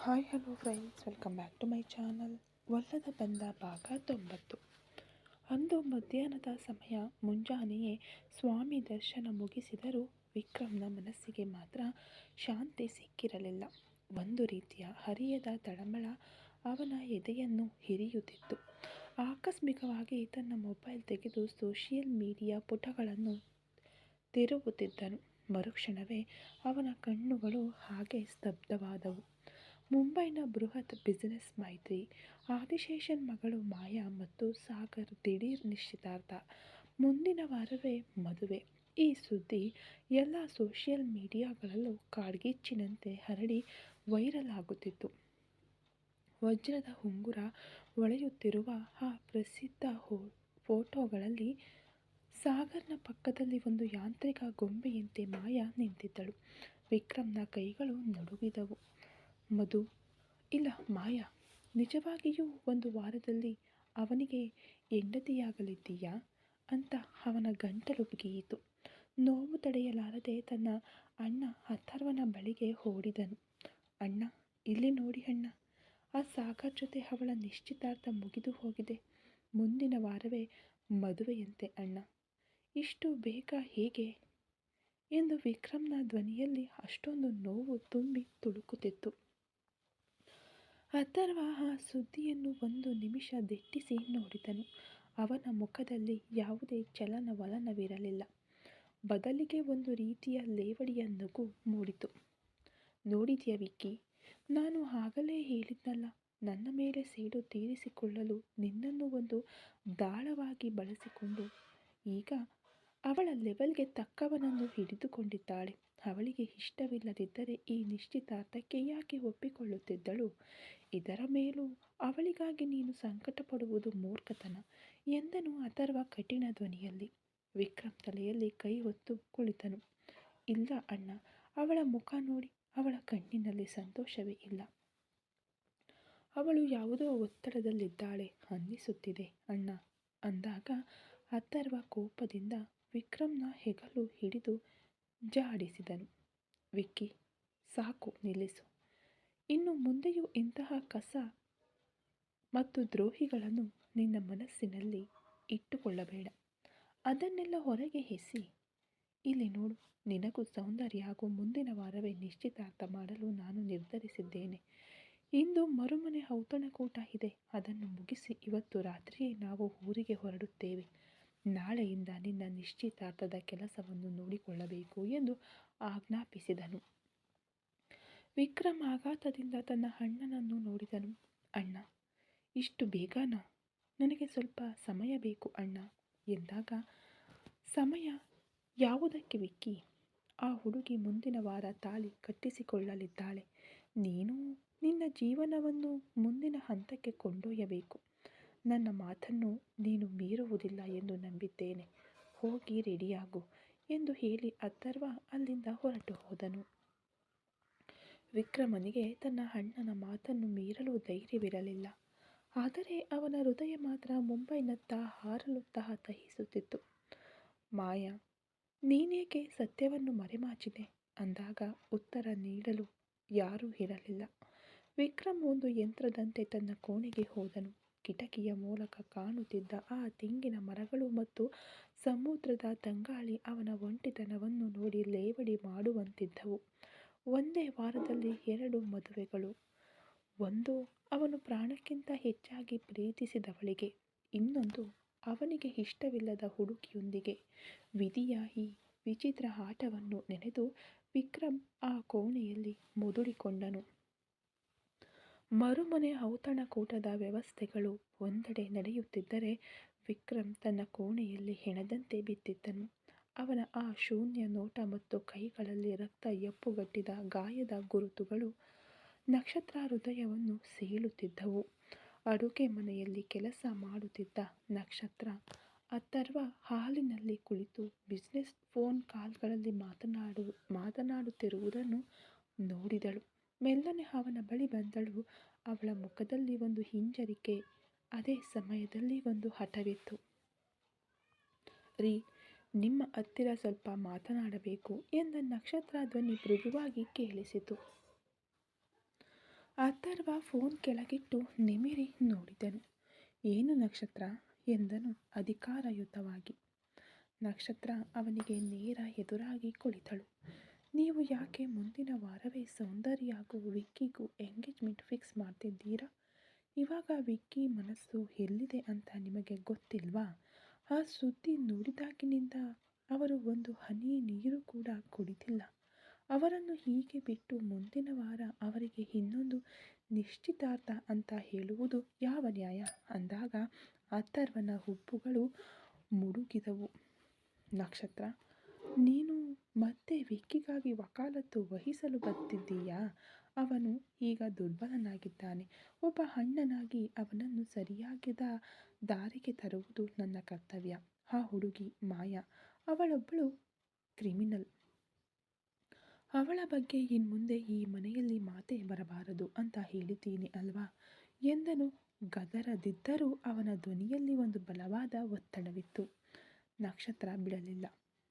Hi hello friends, welcome back to my channel. ಒಲ್ಲದ ಬಂದ ಭಾಗ 90. ಅಂದು ಮಧ್ಯಾಹ್ನದ ಸಮಯ. ಮುಂಜಾನೆಯೇ ಸ್ವಾಮಿ ದರ್ಶನ ಮುಗಿಸಿದರೂ ವಿಕ್ರಮ್ನ ಮನಸ್ಸಿಗೆ ಮಾತ್ರ ಶಾಂತಿ ಸಿಕ್ಕಿರಲಿಲ್ಲ. ಒಂದು ರೀತಿಯ ಹರಿಯದ ತಳಮಳ ಅವನ ಎದೆಯನ್ನು ಹಿರಿಯುತ್ತಿತ್ತು. ಆಕಸ್ಮಿಕವಾಗಿ ತನ್ನ ಮೊಬೈಲ್ ತೆಗೆದು ಸೋಷಿಯಲ್ ಮೀಡಿಯಾ ಪುಟಗಳನ್ನು ತಿರುಗುತ್ತಿದ್ದನು. ಮರುಕ್ಷಣವೇ ಅವನ ಕಣ್ಣುಗಳು ಹಾಗೆ ಸ್ತಬ್ಧವಾದವು. ಮುಂಬೈನ ಬೃಹತ್ ಬಿಸಿನೆಸ್ ಮೈತ್ರಿ, ಆದಿಶೇಷನ್ ಮಗಳು ಮಾಯಾ ಮತ್ತು ಸಾಗರ್ ದಿಢೀರ್ ನಿಶ್ಚಿತಾರ್ಥ, ಮುಂದಿನ ವಾರವೇ ಮದುವೆ. ಈ ಸುದ್ದಿ ಎಲ್ಲ ಸೋಷಿಯಲ್ ಮೀಡಿಯಾಗಳಲ್ಲೂ ಕಾಡ್ಗಿಚ್ಚಿನಂತೆ ಹರಡಿ ವೈರಲ್ ಆಗುತ್ತಿತ್ತು. ವಜ್ರದ ಉಂಗುರ ಹೊಳೆಯುತ್ತಿರುವ ಆ ಪ್ರಸಿದ್ಧ ಫೋಟೋಗಳಲ್ಲಿ ಸಾಗರ್ನ ಪಕ್ಕದಲ್ಲಿ ಒಂದು ಯಾಂತ್ರಿಕ ಗೊಂಬೆಯಂತೆ ಮಾಯಾ ನಿಂತಿದ್ದಳು. ವಿಕ್ರಮ್ನ ಕೈಗಳು ನಡುಗಿದವು. ಮಧು, ಇಲ್ಲ ಮಾಯಾ, ನಿಜವಾಗಿಯೂ ಒಂದು ವಾರದಲ್ಲಿ ಅವನಿಗೆ ಹೆಂಡತಿಯಾಗಲಿದ್ದೀಯಾ ಅಂತ ಅವನ ಗಂಟಲು ಬಿಗಿಯಿತು. ನೋವು ತಡೆಯಲಾರದೆ ತನ್ನ ಅಣ್ಣ ಅಥರ್ವನ ಬಳಿಗೆ ಓಡಿದನು. ಅಣ್ಣ, ಇಲ್ಲಿ ನೋಡಿ ಅಣ್ಣ, ಆ ಸಾಗರ್ ಜೊತೆ ಅವಳ ನಿಶ್ಚಿತಾರ್ಥ ಮುಗಿದು ಹೋಗಿದೆ. ಮುಂದಿನ ವಾರವೇ ಮದುವೆಯಂತೆ ಅಣ್ಣ. ಇಷ್ಟು ಬೇಗ ಹೇಗೆ ಎಂದು ವಿಕ್ರಮ್ನ ಧ್ವನಿಯಲ್ಲಿ ಅಷ್ಟೊಂದು ನೋವು ತುಂಬಿ ತುಳುಕುತ್ತಿತ್ತು. ಅಥರ್ವ ಆ ಸುದ್ದಿಯನ್ನು ಒಂದು ನಿಮಿಷ ದಿಟ್ಟಿಸಿ ನೋಡಿದನು. ಅವನ ಮುಖದಲ್ಲಿ ಯಾವುದೇ ಚಲನವಲನವಿರಲಿಲ್ಲ. ಬದಲಿಗೆ ಒಂದು ರೀತಿಯ ಲೇವಡಿಯ ನಗು ಮೂಡಿತು. ನೋಡಿದ್ಯಾ ವಿಕ್ಕಿ, ನಾನು ಆಗಲೇ ಹೇಳಿದ್ನಲ್ಲ, ನನ್ನ ಮೇಲೆ ಸೇಡು ತೀರಿಸಿಕೊಳ್ಳಲು ನಿನ್ನನ್ನು ಒಂದು ದಾಳವಾಗಿ ಬಳಸಿಕೊಂಡು ಈಗ ಅವಳ ಲೆವೆಲ್ಗೆ ತಕ್ಕವನನ್ನು ಹಿಡಿದುಕೊಂಡಿದ್ದಾಳೆ. ಅವಳಿಗೆ ಇಷ್ಟವಿಲ್ಲದಿದ್ದರೆ ಈ ನಿಶ್ಚಿತಾರ್ಥಕ್ಕೆ ಯಾಕೆ ಒಪ್ಪಿಕೊಳ್ಳುತ್ತಿದ್ದಳು? ಇದರ ಮೇಲೂ ಅವಳಿಗಾಗಿ ನೀನು ಸಂಕಟ ಪಡುವುದು ಮೂರ್ಖತನ ಎಂದನು ಅಥರ್ವ ಕಠಿಣ ಧ್ವನಿಯಲ್ಲಿ. ವಿಕ್ರಮ್ ತಲೆಯಲ್ಲಿ ಕೈ ಹೊತ್ತು ಕುಳಿತನು. ಇಲ್ಲ ಅಣ್ಣ, ಅವಳ ಮುಖ ನೋಡಿ, ಅವಳ ಕಣ್ಣಿನಲ್ಲಿ ಸಂತೋಷವೇ ಇಲ್ಲ. ಅವಳು ಯಾವುದೋ ಒತ್ತಡದಲ್ಲಿದ್ದಾಳೆ ಅನ್ನಿಸುತ್ತಿದೆ ಅಣ್ಣ ಅಂದಾಗ ಅಥರ್ವ ಕೋಪದಿಂದ ವಿಕ್ರಮ್ನ ಹೆಗಲು ಹಿಡಿದು ಜಾಡಿಸಿದನು. ವಿಕ್ಕಿ, ಸಾಕು ನಿಲ್ಲಿಸು. ಇನ್ನು ಮುಂದೆಯೂ ಇಂತಹ ಕಸ ಮತ್ತು ದ್ರೋಹಿಗಳನ್ನು ನಿನ್ನ ಮನಸ್ಸಿನಲ್ಲಿ ಇಟ್ಟುಕೊಳ್ಳಬೇಡ. ಅದನ್ನೆಲ್ಲ ಹೊರಗೆ ಎಸಿ. ಇಲ್ಲಿ ನೋಡು, ನಿನಗೂ ಸೌಂದರ್ಯ ಹಾಗೂ ಮುಂದಿನ ವಾರವೇ ನಿಶ್ಚಿತಾರ್ಥ ಮಾಡಲು ನಾನು ನಿರ್ಧರಿಸಿದ್ದೇನೆ. ಇಂದು ಮರುಮನೆ ಔತಣಕೂಟ ಇದೆ. ಅದನ್ನು ಮುಗಿಸಿ ಇವತ್ತು ರಾತ್ರಿಯೇ ನಾವು ಊರಿಗೆ ಹೊರಡುತ್ತೇವೆ. ನಾಳೆಯಿಂದ ನಿನ್ನ ನಿಶ್ಚಿತಾರ್ಥದ ಕೆಲಸವನ್ನು ನೋಡಿಕೊಳ್ಳಬೇಕು ಎಂದು ಆಜ್ಞಾಪಿಸಿದನು. ವಿಕ್ರಮ್ ಆಘಾತದಿಂದ ತನ್ನ ಅಣ್ಣನನ್ನು ನೋಡಿದನು. ಅಣ್ಣ, ಇಷ್ಟು ಬೇಗನಾ? ನನಗೆ ಸ್ವಲ್ಪ ಸಮಯ ಬೇಕು ಅಣ್ಣ ಎಂದಾಗ, ಸಮಯ ಯಾವುದಕ್ಕೆ ವಿಕ್ಕಿ? ಆ ಹುಡುಗಿ ಮುಂದಿನ ವಾರ ತಾಳಿ ಕಟ್ಟಿಸಿಕೊಳ್ಳಲಿದ್ದಾಳೆ. ನೀನು ನಿನ್ನ ಜೀವನವನ್ನು ಮುಂದಿನ ಹಂತಕ್ಕೆ ಕೊಂಡೊಯ್ಯಬೇಕು. ನನ್ನ ಮಾತನ್ನು ನೀನು ಮೀರುವುದಿಲ್ಲ ಎಂದು ನಂಬಿದ್ದೇನೆ. ಹೋಗಿ ರೆಡಿಯಾಗು ಎಂದು ಹೇಳಿ ಅಥರ್ವ ಅಲ್ಲಿಂದ ಹೊರಟು ಹೋದನು. ವಿಕ್ರಮನಿಗೆ ತನ್ನ ಅಣ್ಣನ ಮಾತನ್ನು ಮೀರಲು ಧೈರ್ಯವಿರಲಿಲ್ಲ. ಆದರೆ ಅವನ ಹೃದಯ ಮಾತ್ರ ಮುಂಬೈನತ್ತ ಹಾರಲು ತಹಿಸುತ್ತಿತ್ತು. ಮಾಯಾ, ನೀನೇಕೆ ಸತ್ಯವನ್ನು ಮರೆಮಾಚಿದೆ ಅಂದಾಗ ಉತ್ತರ ನೀಡಲು ಯಾರೂ ಇರಲಿಲ್ಲ. ವಿಕ್ರಮ್ ಒಂದು ಯಂತ್ರದಂತೆ ತನ್ನ ಕೋಣೆಗೆ ಹೋದನು. ಕಿಟಕಿಯ ಮೂಲಕ ಕಾಣುತ್ತಿದ್ದ ಆ ತೆಂಗಿನ ಮರಗಳು ಮತ್ತು ಸಮುದ್ರದ ತಂಗಾಳಿ ಅವನ ಒಂಟಿತನವನ್ನು ನೋಡಿ ಲೇವಡಿ ಮಾಡುವಂತಿದ್ದವು. ಒಂದೇ ವಾರದಲ್ಲಿ 2 ಮದುವೆಗಳು. ಒಂದು ಅವನು ಪ್ರಾಣಕ್ಕಿಂತ ಹೆಚ್ಚಾಗಿ ಪ್ರೀತಿಸಿದವಳಿಗೆ, ಇನ್ನೊಂದು ಅವನಿಗೆ ಇಷ್ಟವಿಲ್ಲದ ಹುಡುಗಿಯೊಂದಿಗೆ. ವಿಧಿಯ ಈ ವಿಚಿತ್ರ ಆಟವನ್ನು ನೆನೆದು ವಿಕ್ರಮ್ ಆ ಕೋಣೆಯಲ್ಲಿ ಮುದುಡಿಕೊಂಡನು. ಮರುಮನೆ ಔತಣಕೂಟದ ವ್ಯವಸ್ಥೆಗಳು ಒಂದೆಡೆ ನಡೆಯುತ್ತಿದ್ದರೆ ವಿಕ್ರಮ್ ತನ್ನ ಕೋಣೆಯಲ್ಲಿ ಹೆಣದಂತೆ ಬಿದ್ದಿದ್ದನು. ಅವನ ಆ ಶೂನ್ಯ ನೋಟ ಮತ್ತು ಕೈಗಳಲ್ಲಿ ರಕ್ತ ಹೆಪ್ಪುಗಟ್ಟಿದ ಗಾಯದ ಗುರುತುಗಳು ನಕ್ಷತ್ರ ಹೃದಯವನ್ನು ಸೀಳುತ್ತಿದ್ದವು. ಅಡುಗೆ ಮನೆಯಲ್ಲಿ ಕೆಲಸ ಮಾಡುತ್ತಿದ್ದ ನಕ್ಷತ್ರ ಅಥರ್ವ ಹಾಲಿನಲ್ಲಿ ಕುಳಿತು ಬಿಸಿನೆಸ್ ಫೋನ್ ಕಾಲ್ಗಳಲ್ಲಿ ಮಾತನಾಡುತ್ತಿರುವುದನ್ನು ನೋಡಿದಳು. ಮೆಲ್ಲನೆ ಅವನ ಬಳಿ ಬಂದಳು. ಅವಳ ಮುಖದಲ್ಲಿ ಒಂದು ಹಿಂಜರಿಕೆ, ಅದೇ ಸಮಯದಲ್ಲಿ ಒಂದು ಹಠವಿತ್ತು. ರೀ, ನಿಮ್ಮ ಹತ್ತಿರ ಸ್ವಲ್ಪ ಮಾತನಾಡಬೇಕು ಎಂದ ನಕ್ಷತ್ರ ಧ್ವನಿ ಮೃದುವಾಗಿ ಕೇಳಿಸಿತು. ಅಥರ್ವ ಫೋನ್ ಕೆಳಗಿಟ್ಟು ನಿಮಿರಿ ನೋಡಿದನು. ಏನು ನಕ್ಷತ್ರ ಎಂದನು ಅಧಿಕಾರಯುತವಾಗಿ. ನಕ್ಷತ್ರ ಅವನಿಗೆ ನೇರ ಎದುರಾಗಿ ಕುಳಿತಳು. ನೀವು ಯಾಕೆ ಮುಂದಿನ ವಾರವೇ ಸೌಂದರ್ಯ ಹಾಗೂ ವಿಕ್ಕಿಗೂ ಎಂಗೇಜ್ಮೆಂಟ್ ಫಿಕ್ಸ್ ಮಾಡ್ತಿದ್ದೀರಾ? ಇವಾಗ ವಿಕ್ಕಿ ಮನಸ್ಸು ಎಲ್ಲಿದೆ ಅಂತ ನಿಮಗೆ ಗೊತ್ತಿಲ್ವಾ? ಆ ಸುದ್ದಿ ನೋಡಿದಾಗಿನಿಂದ ಅವರು ಒಂದು ಹನಿ ನೀರು ಕೂಡ ಕುಡಿದಿಲ್ಲ. ಅವರನ್ನು ಹೀಗೆ ಬಿಟ್ಟು ಮುಂದಿನ ವಾರ ಅವರಿಗೆ ಇನ್ನೊಂದು ನಿಶ್ಚಿತಾರ್ಥ ಅಂತ ಹೇಳುವುದು ಯಾವ ನ್ಯಾಯ ಅಂದಾಗ ಅಥರ್ವನ ಹುಬ್ಬುಗಳು ಮುಡುಗಿದವು. ನಕ್ಷತ್ರ, ನೀನು ಮತ್ತೆ ವಿಕ್ಕಿಗಾಗಿ ವಕಾಲತ್ತು ವಹಿಸಲು ಬರ್ತಿದ್ದೀಯಾ? ಅವನು ಈಗ ದುರ್ಬಲನಾಗಿದ್ದಾನೆ. ಒಬ್ಬ ಅಣ್ಣನಾಗಿ ಅವನನ್ನು ಸರಿಯಾದ ದಾರಿಗೆ ತರುವುದು ನನ್ನ ಕರ್ತವ್ಯ. ಆ ಹುಡುಗಿ ಮಾಯಾ, ಅವಳೊಬ್ಬಳು ಕ್ರಿಮಿನಲ್. ಅವಳ ಬಗ್ಗೆ ಇನ್ಮುಂದೆ ಈ ಮನೆಯಲ್ಲಿ ಮಾತೇ ಬರಬಾರದು ಅಂತ ಹೇಳಿದ್ದೀನಿ ಅಲ್ವಾ ಎಂದನು. ಗದರದಿದ್ದರೂ ಅವನ ಧ್ವನಿಯಲ್ಲಿ ಒಂದು ಬಲವಾದ ಒತ್ತಡವಿತ್ತು. ನಕ್ಷತ್ರ ಬಿಡಲಿಲ್ಲ.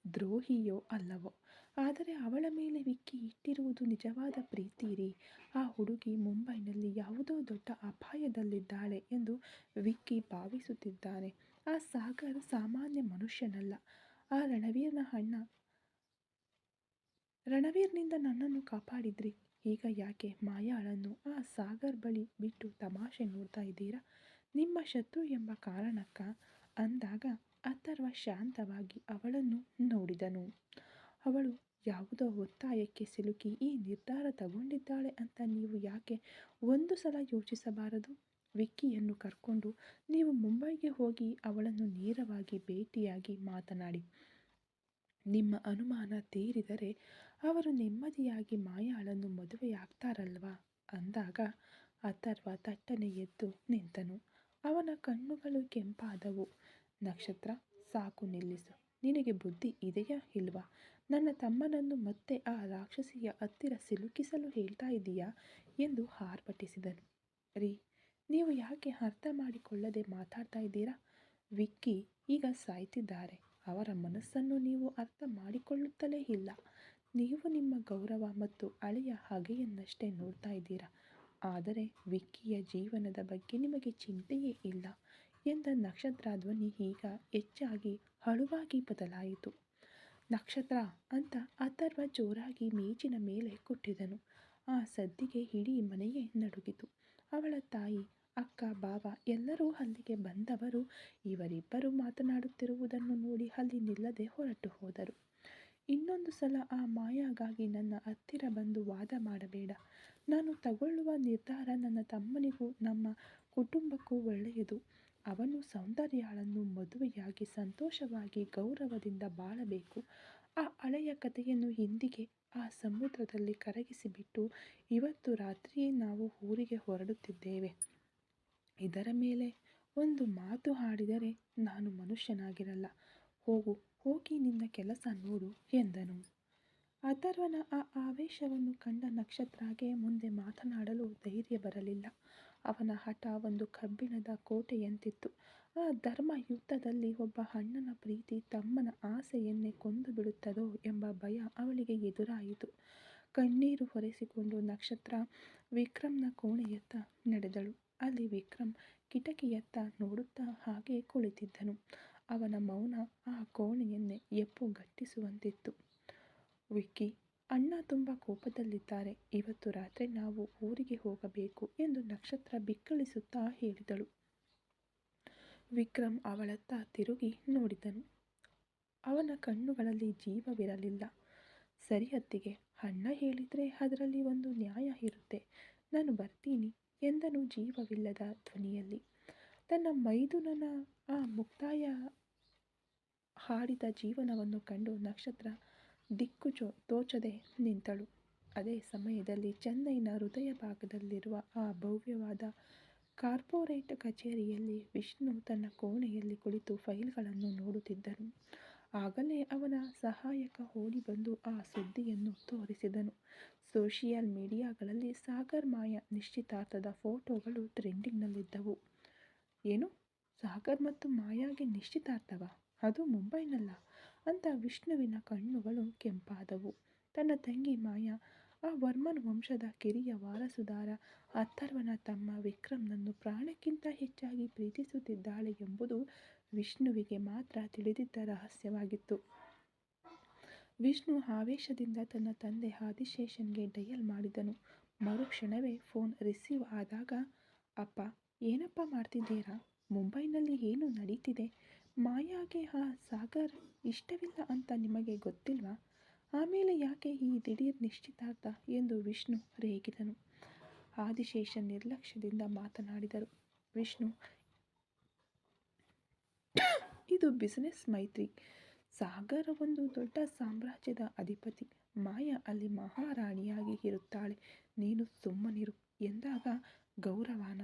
ದ್ರೋಹಿಯೋ ಅಲ್ಲವೋ, ಆದರೆ ಅವಳ ಮೇಲೆ ವಿಕ್ಕಿ ಇಟ್ಟಿರುವುದು ನಿಜವಾದ ಪ್ರೀತಿ ರೀ. ಆ ಹುಡುಗಿ ಮುಂಬೈನಲ್ಲಿ ಯಾವುದೋ ದೊಡ್ಡ ಅಪಾಯದಲ್ಲಿದ್ದಾಳೆ ಎಂದು ವಿಕ್ಕಿ ಭಾವಿಸುತ್ತಿದ್ದಾನೆ. ಆ ಸಾಗರ್ ಸಾಮಾನ್ಯ ಮನುಷ್ಯನಲ್ಲ. ಆ ರಣವೀರ್ನ ಅಣ್ಣ. ರಣವೀರ್ನಿಂದ ನನ್ನನ್ನು ಕಾಪಾಡಿದ್ರಿ. ಈಗ ಯಾಕೆ ಮಾಯಾಳನ್ನು ಆ ಸಾಗರ್ ಬಳಿ ಬಿಟ್ಟು ತಮಾಷೆ ನೋಡ್ತಾ ಇದ್ದೀರಾ? ನಿಮ್ಮ ಶತ್ರು ಎಂಬ ಕಾರಣಕ್ಕ ಅಂದಾಗ ಅಥರ್ವ ಶಾಂತವಾಗಿ ಅವಳನ್ನು ನೋಡಿದನು. ಅವಳು ಯಾವುದೋ ಒತ್ತಾಯಕ್ಕೆ ಸಿಲುಕಿ ಈ ನಿರ್ಧಾರ ತಗೊಂಡಿದ್ದಾಳೆ ಅಂತ ನೀವು ಯಾಕೆ ಒಂದು ಸಲ ಯೋಚಿಸಬಾರದು? ವಿಕ್ಕಿಯನ್ನು ಕರ್ಕೊಂಡು ನೀವು ಮುಂಬೈಗೆ ಹೋಗಿ ಅವಳನ್ನು ನೇರವಾಗಿ ಭೇಟಿಯಾಗಿ ಮಾತನಾಡಿ. ನಿಮ್ಮ ಅನುಮಾನ ತೀರಿದರೆ ಅವರು ನೆಮ್ಮದಿಯಾಗಿ ಮಾಯಾಳನ್ನು ಮದುವೆಯಾಗ್ತಾರಲ್ವಾ ಅಂದಾಗ ಅಥರ್ವ ತಟ್ಟನೆ ಎದ್ದು ನಿಂತನು. ಅವನ ಕಣ್ಣುಗಳು ಕೆಂಪಾದವು. ನಕ್ಷತ್ರ, ಸಾಕು ನಿಲ್ಲಿಸು. ನಿನಗೆ ಬುದ್ಧಿ ಇದೆಯಾ ಇಲ್ವಾ? ನನ್ನ ತಮ್ಮನನ್ನು ಮತ್ತೆ ಆ ರಾಕ್ಷಸಿಯ ಹತ್ತಿರ ಸಿಲುಕಿಸಲು ಹೇಳ್ತಾ ಇದೀಯಾ ಎಂದು ಆರ್ಭಟಿಸಿದನು. ರೀ, ನೀವು ಯಾಕೆ ಅರ್ಥ ಮಾಡಿಕೊಳ್ಳದೆ ಮಾತಾಡ್ತಾ ಇದ್ದೀರಾ? ವಿಕ್ಕಿ ಈಗ ಸಾಯ್ತಿದ್ದಾರೆ. ಅವರ ಮನಸ್ಸನ್ನು ನೀವು ಅರ್ಥ ಮಾಡಿಕೊಳ್ಳುತ್ತಲೇ ಇಲ್ಲ. ನೀವು ನಿಮ್ಮ ಗೌರವ ಮತ್ತು ಹಳೆಯ ಹಗೆಯನ್ನಷ್ಟೇ ನೋಡ್ತಾ ಇದ್ದೀರಾ. ಆದರೆ ವಿಕ್ಕಿಯ ಜೀವನದ ಬಗ್ಗೆ ನಿಮಗೆ ಚಿಂತೆಯೇ ಇಲ್ಲ ಎಂದ ನಕ್ಷತ್ರ ಧ್ವನಿ ಈಗ ಹೆಚ್ಚಾಗಿ ಅಳುವಾಗಿ ಬದಲಾಯಿತು. ನಕ್ಷತ್ರ ಅಂತ ಅಥರ್ವ ಜೋರಾಗಿ ಮೇಜಿನ ಮೇಲೆ ಕುಟ್ಟಿದನು. ಆ ಸದ್ದಿಗೆ ಇಡೀ ಮನೆಯೇ ನಡುಗಿತು. ಅವಳ ತಾಯಿ, ಅಕ್ಕ, ಬಾವ ಎಲ್ಲರೂ ಅಲ್ಲಿಗೆ ಬಂದವರು ಇವರಿಬ್ಬರು ಮಾತನಾಡುತ್ತಿರುವುದನ್ನು ನೋಡಿ ಅಲ್ಲಿ ನಿಲ್ಲದೆ ಹೊರಟು ಹೋದರು. ಇನ್ನೊಂದು ಸಲ ಆ ಮಾಯಾಗಾಗಿ ನನ್ನ ಹತ್ತಿರ ಬಂದು ವಾದ ಮಾಡಬೇಡ. ನಾನು ತಗೊಳ್ಳುವ ನಿರ್ಧಾರ ನನ್ನ ತಮ್ಮನಿಗೂ ನಮ್ಮ ಕುಟುಂಬಕ್ಕೂ ಒಳ್ಳೆಯದು. ಅವನು ಸೌಂದರ್ಯಾಳನ್ನು ಮದುವೆಯಾಗಿ ಸಂತೋಷವಾಗಿ ಗೌರವದಿಂದ ಬಾಳಬೇಕು. ಆ ಹಳೆಯ ಕಥೆಯನ್ನು ಇಂದಿಗೆ ಆ ಸಮುದ್ರದಲ್ಲಿ ಕರಗಿಸಿಬಿಟ್ಟು ಇವತ್ತು ರಾತ್ರಿಯೇ ನಾವು ಊರಿಗೆ ಹೊರಡುತ್ತಿದ್ದೇವೆ. ಇದರ ಮೇಲೆ ಒಂದು ಮಾತು ಆಡಿದರೆ ನಾನು ಮನುಷ್ಯನಾಗಿರಲ್ಲ. ಹೋಗಿ ನಿನ್ನ ಕೆಲಸ ನೋಡು ಎಂದನು. ಅಥರ್ವನ ಆ ಆವೇಶವನ್ನು ಕಂಡ ನಕ್ಷತ್ರಗೆ ಮುಂದೆ ಮಾತನಾಡಲು ಧೈರ್ಯ ಬರಲಿಲ್ಲ. ಅವನ ಹಠ ಒಂದು ಕಬ್ಬಿಣದ ಕೋಟೆಯಂತಿತ್ತು. ಆ ಧರ್ಮ ಯುದ್ಧದಲ್ಲಿ ಒಬ್ಬ ಅಣ್ಣನ ಪ್ರೀತಿ ತಮ್ಮನ ಆಸೆಯನ್ನೇ ಕೊಂದು ಬಿಡುತ್ತದೋ ಎಂಬ ಭಯ ಅವಳಿಗೆ ಎದುರಾಯಿತು. ಕಣ್ಣೀರು ಒರೆಸಿಕೊಂಡು ನಕ್ಷತ್ರ ವಿಕ್ರಮ್ನ ಕೋಣೆಯತ್ತ ನಡೆದಳು. ಅಲ್ಲಿ ವಿಕ್ರಮ್ ಕಿಟಕಿಯತ್ತ ನೋಡುತ್ತಾ ಹಾಗೆ ಕುಳಿತಿದ್ದನು. ಅವನ ಮೌನ ಆ ಕೋಣೆಯನ್ನೇ ಎಪ್ಪುಗಟ್ಟಿಸುವಂತಿತ್ತು. ವಿಕ್ಕಿ, ಅಣ್ಣ ತುಂಬ ಕೋಪದಲ್ಲಿದ್ದಾರೆ. ಇವತ್ತು ರಾತ್ರಿ ನಾವು ಊರಿಗೆ ಹೋಗಬೇಕು ಎಂದು ನಕ್ಷತ್ರ ಬಿಕ್ಕಳಿಸುತ್ತಾ ಹೇಳಿದಳು. ವಿಕ್ರಮ್ ಅವಳತ್ತ ತಿರುಗಿ ನೋಡಿದನು. ಅವನ ಕಣ್ಣುಗಳಲ್ಲಿ ಜೀವವಿರಲಿಲ್ಲ. ಸರಿ ಅತ್ತಿಗೆ, ಅಣ್ಣ ಹೇಳಿದ್ರೆ ಅದರಲ್ಲಿ ಒಂದು ನ್ಯಾಯ ಇರುತ್ತೆ. ನಾನು ಬರ್ತೀನಿ ಎಂದನು ಜೀವವಿಲ್ಲದ ಧ್ವನಿಯಲ್ಲಿ. ತನ್ನ ಮೈದುನನ ಆ ಮುಕ್ತಾಯ ಹಾಡಿದ ಜೀವನವನ್ನು ಕಂಡು ನಕ್ಷತ್ರ ತೋಚದೆ ನಿಂತಳು. ಅದೇ ಸಮಯದಲ್ಲಿ ಚೆನ್ನೈನ ಹೃದಯ ಭಾಗದಲ್ಲಿರುವ ಆ ಭವ್ಯವಾದ ಕಾರ್ಪೊರೇಟ್ ಕಚೇರಿಯಲ್ಲಿ ವಿಷ್ಣು ತನ್ನ ಕೋಣೆಯಲ್ಲಿ ಕುಳಿತು ಫೈಲ್ಗಳನ್ನು ನೋಡುತ್ತಿದ್ದನು. ಆಗಲೇ ಅವನ ಸಹಾಯಕ ಓಡಿ ಬಂದು ಆ ಸುದ್ದಿಯನ್ನು ತೋರಿಸಿದನು. ಸೋಷಿಯಲ್ ಮೀಡಿಯಾಗಳಲ್ಲಿ ಸಾಗರ್ ಮಾಯಾ ನಿಶ್ಚಿತಾರ್ಥದ ಫೋಟೋಗಳು ಟ್ರೆಂಡಿಂಗ್ನಲ್ಲಿದ್ದವು. ಏನು, ಸಾಗರ್ ಮತ್ತು ಮಾಯಾಗೆ ನಿಶ್ಚಿತಾರ್ಥವಾ? ಅದು ಮುಂಬೈನಲ್ಲ ಅಂತ ವಿಷ್ಣುವಿನ ಕಣ್ಣುಗಳು ಕೆಂಪಾದವು. ತನ್ನ ತಂಗಿ ಮಾಯಾ ಆ ವರ್ಮನ್ ವಂಶದ ಕಿರಿಯ ವಾರಸುದಾರ ಅಥರ್ವನ ತಮ್ಮ ವಿಕ್ರಮ್ನನ್ನು ಪ್ರಾಣಕ್ಕಿಂತ ಹೆಚ್ಚಾಗಿ ಪ್ರೀತಿಸುತ್ತಿದ್ದಾಳೆ ಎಂಬುದು ವಿಷ್ಣುವಿಗೆ ಮಾತ್ರ ತಿಳಿದಿದ್ದ ರಹಸ್ಯವಾಗಿತ್ತು. ವಿಷ್ಣು ಆವೇಶದಿಂದ ತನ್ನ ತಂದೆ ಆದಿಶೇಷನ್ಗೆ ಡಯಲ್ ಮಾಡಿದನು. ಮರುಕ್ಷಣವೇ ಫೋನ್ ರಿಸೀವ್ ಆದಾಗ, ಅಪ್ಪ, ಏನಪ್ಪ ಮಾಡ್ತಿದ್ದೀರಾ? ಮುಂಬೈನಲ್ಲಿ ಏನು ನಡೀತಿದೆ? ಮಾಯಾಗೆ ಆ ಸಾಗರ್ ಇಷ್ಟವಿಲ್ಲ ಅಂತ ನಿಮಗೆ ಗೊತ್ತಿಲ್ವಾ? ಆಮೇಲೆ ಯಾಕೆ ಈ ದಿಢೀರ್ ನಿಶ್ಚಿತಾರ್ಥ ಎಂದು ವಿಷ್ಣು ರೇಗಿದನು. ಆದಿಶೇಷನ್ ನಿರ್ಲಕ್ಷ್ಯದಿಂದ ಮಾತನಾಡಿದರು. ವಿಷ್ಣು, ಇದು ಬಿಸಿನೆಸ್ ಮೈತ್ರಿ. ಸಾಗರ್ ಒಂದು ದೊಡ್ಡ ಸಾಮ್ರಾಜ್ಯದ ಅಧಿಪತಿ. ಮಾಯಾ ಅಲ್ಲಿ ಮಹಾರಾಣಿಯಾಗಿ ಇರುತ್ತಾಳೆ. ನೀನು ಸುಮ್ಮನಿರು ಎಂದಾಗ ಗೌರವನ?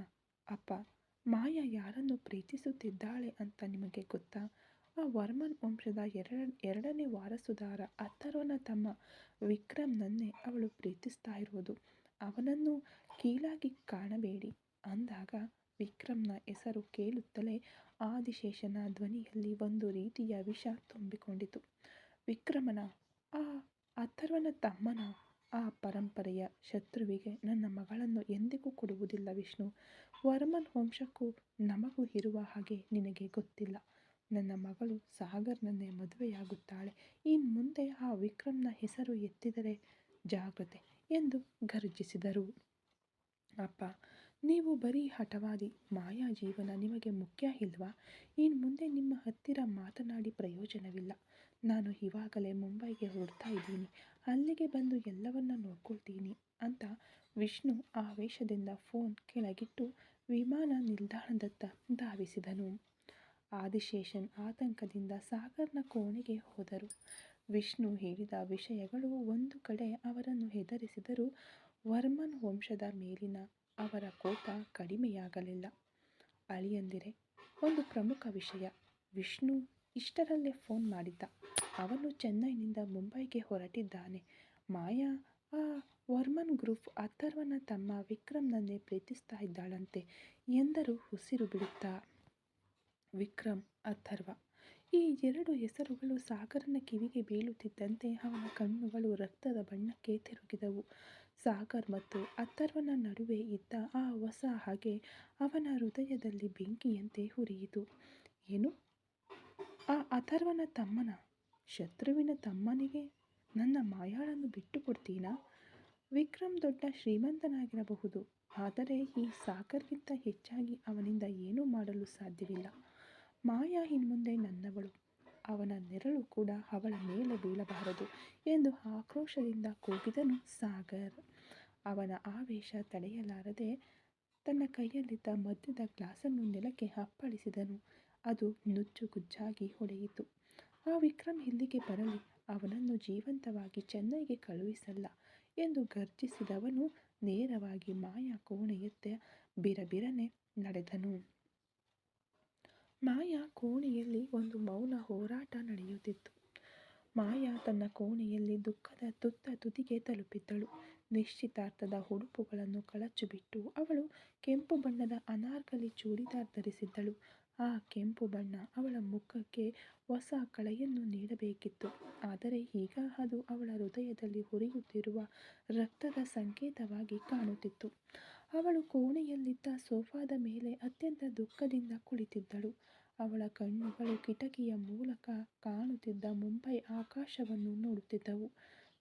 ಅಪ್ಪ, ಮಾಯಾ ಯಾರನ್ನು ಪ್ರೀತಿಸುತ್ತಿದ್ದಾಳೆ ಅಂತ ನಿಮಗೆ ಗೊತ್ತಾ? ಆ ವರ್ಮನ್ ವಂಶದ ಎರಡನೇ ವಾರಸುದಾರ ಅಥರ್ವನ ತಮ್ಮ ವಿಕ್ರಮ್ನನ್ನೇ ಅವಳು ಪ್ರೀತಿಸ್ತಾ ಇರೋದು. ಅವನನ್ನು ಕೀಳಾಗಿ ಕಾಣಬೇಡಿ ಅಂದಾಗ ವಿಕ್ರಮ್ನ ಹೆಸರು ಕೇಳುತ್ತಲೇ ಆದಿಶೇಷನ ಧ್ವನಿಯಲ್ಲಿ ಒಂದು ರೀತಿಯ ವಿಷ ತುಂಬಿಕೊಂಡಿತು. ವಿಕ್ರಮನ, ಆ ಅಥರ್ವನ ತಮ್ಮನ, ಆ ಪರಂಪರೆಯ ಶತ್ರುವಿಗೆ ನನ್ನ ಮಗಳನ್ನು ಎಂದಿಗೂ ಕೊಡುವುದಿಲ್ಲ ವಿಷ್ಣು. ವರ್ಮನ್ ವಂಶಕ್ಕೂ ನಮಗೂ ಇರುವ ಹಾಗೆ ನಿನಗೆ ಗೊತ್ತಿಲ್ಲ. ನನ್ನ ಮಗಳು ಸಾಗರ್ನನ್ನೇ ಮದುವೆಯಾಗುತ್ತಾಳೆ. ಇನ್ನು ಮುಂದೆ ಆ ವಿಕ್ರಮ್ನ ಹೆಸರು ಎತ್ತಿದರೆ ಜಾಗ್ರತೆ ಎಂದು ಗರ್ಜಿಸಿದರು. ಅಪ್ಪ, ನೀವು ಬರೀ ಹಠವಾದಿ. ಮಾಯಾ ಜೀವನ ನಿಮಗೆ ಮುಖ್ಯ ಇಲ್ವಾ? ಇನ್ನು ಮುಂದೆ ನಿಮ್ಮ ಹತ್ತಿರ ಮಾತನಾಡಿ ಪ್ರಯೋಜನವಿಲ್ಲ. ನಾನು ಇವಾಗಲೇ ಮುಂಬೈಗೆ ಹೊರಡ್ತಾ ಇದ್ದೀನಿ. ಅಲ್ಲಿಗೆ ಬಂದು ಎಲ್ಲವನ್ನ ನೋಡ್ಕೊಳ್ತೀನಿ ಅಂತ ವಿಷ್ಣು ಆವೇಶದಿಂದ ಫೋನ್ ಕೆಳಗಿಟ್ಟು ವಿಮಾನ ನಿಲ್ದಾಣದತ್ತ ಧಾವಿಸಿದನು. ಆದಿಶೇಷನ್ ಆತಂಕದಿಂದ ಸಾಗರ್ನ ಕೋಣೆಗೆ ಹೋದರು. ವಿಷ್ಣು ಹೇಳಿದ ವಿಷಯಗಳು ಒಂದು ಕಡೆ ಅವರನ್ನು ಹೆದರಿಸಿದರೂ ವರ್ಮನ್ ವಂಶದ ಮೇಲಿನ ಅವರ ಕೋಪ ಕಡಿಮೆಯಾಗಲಿಲ್ಲ. ಅಳಿಯಂದಿರೆ, ಒಂದು ಪ್ರಮುಖ ವಿಷಯ. ವಿಷ್ಣು ಇಷ್ಟರಲ್ಲೇ ಫೋನ್ ಮಾಡಿದ್ದ. ಅವನು ಚೆನ್ನೈನಿಂದ ಮುಂಬೈಗೆ ಹೊರಟಿದ್ದಾನೆ. ಮಾಯಾ ಆ ವರ್ಮನ್ ಗ್ರೂಪ್ ಅಥರ್ವನ ತಮ್ಮ ವಿಕ್ರಮ್ನನ್ನೇ ಪ್ರೀತಿಸ್ತಾ ಇದ್ದಾಳಂತೆ ಎಂದರು ಉಸಿರು ಬಿಡುತ್ತಾ. ವಿಕ್ರಮ್, ಅಥರ್ವ, ಈ ಎರಡು ಹೆಸರುಗಳು ಸಾಗರನ ಕಿವಿಗೆ ಬೀಳುತ್ತಿದ್ದಂತೆ ಅವನ ಕಣ್ಣುಗಳು ರಕ್ತದ ಬಣ್ಣಕ್ಕೆ ತಿರುಗಿದವು. ಸಾಗರ್ ಮತ್ತು ಅಥರ್ವನ ನಡುವೆ ಇದ್ದ ಆ ಹೊಸ ಹಾಗೆ ಅವನ ಹೃದಯದಲ್ಲಿ ಬೆಂಕಿಯಂತೆ ಉರಿಯಿತು. ಏನು? ಆ ಅಥರ್ವನ ತಮ್ಮನ, ಶತ್ರುವಿನ ತಮ್ಮನಿಗೆ ನನ್ನ ಮಾಯಾಳನ್ನು ಬಿಟ್ಟು ಕೊಡ್ತೀನಾ? ವಿಕ್ರಮ್ ದೊಡ್ಡ ಶ್ರೀಮಂತನಾಗಿರಬಹುದು, ಆದರೆ ಈ ಸಾಗರ್ಗಿಂತ ಹೆಚ್ಚಾಗಿ ಅವನಿಂದ ಏನೂ ಮಾಡಲು ಸಾಧ್ಯವಿಲ್ಲ. ಮಾಯಾ ಇನ್ಮುಂದೆ ನನ್ನವಳು. ಅವನ ನೆರಳು ಕೂಡ ಅವಳ ಮೇಲೆ ಬೀಳಬಾರದು ಎಂದು ಆಕ್ರೋಶದಿಂದ ಕೂಗಿದನು ಸಾಗರ್. ಅವನ ಆವೇಶ ತಡೆಯಲಾರದೆ ತನ್ನ ಕೈಯಲ್ಲಿದ್ದ ಮದ್ಯದ ಗ್ಲಾಸನ್ನು ನೆಲಕ್ಕೆ ಅಪ್ಪಳಿಸಿದನು. ಅದು ನುಜ್ಜುಗುಜ್ಜಾಗಿ ಹೊಡೆಯಿತು. ಆ ವಿಕ್ರಮ್ ಇಲ್ಲಿಗೆ ಬರಲಿ, ಅವನನ್ನು ಜೀವಂತವಾಗಿ ಚೆನ್ನೈಗೆ ಕಳುಹಿಸಲ್ಲ ಎಂದು ಗರ್ಜಿಸಿದವನು ನೇರವಾಗಿ ಮಾಯಾ ಕೋಣೆಯತ್ತ ಬಿರಬಿರನೆ ನಡೆದನು. ಮಾಯಾ ಕೋಣೆಯಲ್ಲಿ ಒಂದು ಮೌನ ಹೋರಾಟ ನಡೆಯುತ್ತಿತ್ತು. ಮಾಯಾ ತನ್ನ ಕೋಣೆಯಲ್ಲಿ ದುಃಖದ ತುತ್ತ ತುದಿಗೆ ತಲುಪಿದ್ದಳು. ನಿಶ್ಚಿತಾರ್ಥದ ಉಡುಪುಗಳನ್ನು ಕಳಚಿಬಿಟ್ಟು ಅವಳು ಕೆಂಪು ಬಣ್ಣದ ಅನಾರ್ಕಲಿ ಚೂಡಿದಾರ್ ಧರಿಸಿದ್ದಳು. ಆ ಕೆಂಪು ಬಣ್ಣ ಅವಳ ಮುಖಕ್ಕೆ ಹೊಸ ಕಳೆಯನ್ನು ನೀಡಬೇಕಿತ್ತು. ಆದರೆ ಈಗ ಅದು ಅವಳ ಹೃದಯದಲ್ಲಿ ಉರಿಯುತ್ತಿರುವ ರಕ್ತದ ಸಂಕೇತವಾಗಿ ಕಾಣುತ್ತಿತ್ತು. ಅವಳು ಕೋಣೆಯಲ್ಲಿದ್ದ ಸೋಫಾದ ಮೇಲೆ ಅತ್ಯಂತ ದುಃಖದಿಂದ ಕುಳಿತಿದ್ದಳು. ಅವಳ ಕಣ್ಣುಗಳು ಕಿಟಕಿಯ ಮೂಲಕ ಕಾಣುತ್ತಿದ್ದ ಮುಂಬೈ ಆಕಾಶವನ್ನು ನೋಡುತ್ತಿದ್ದವು.